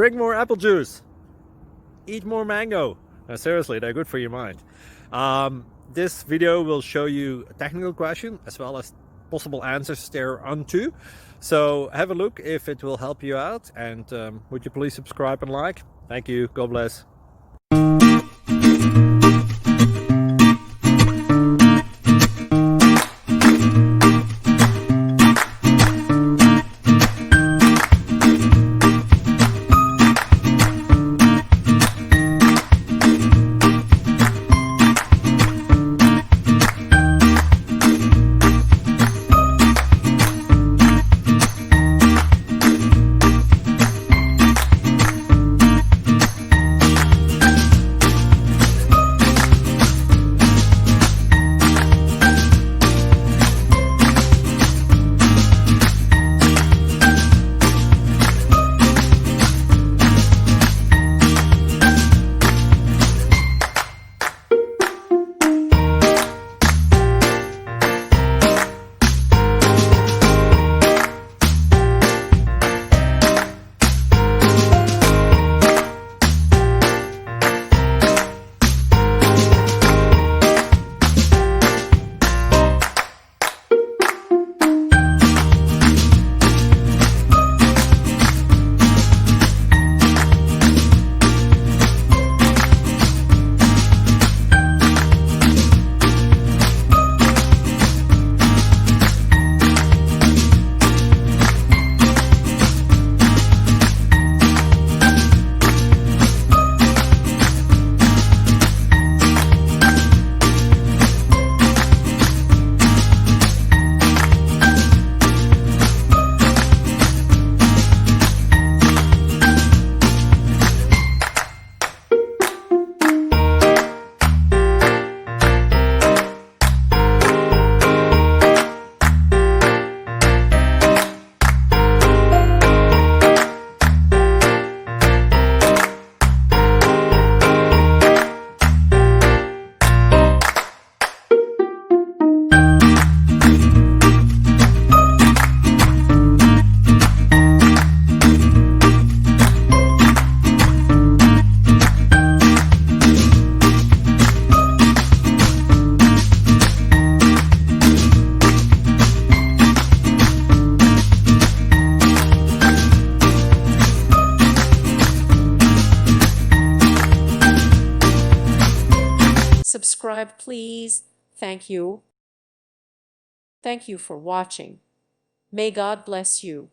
Drink more apple juice. Eat more mango. No, seriously, they're good for your mind. This video will show you a technical question as well as possible answers thereunto. So have a look if it will help you out, and would you please subscribe and like? Thank you. God bless. Subscribe, please. Thank you. Thank you for watching. May God bless you.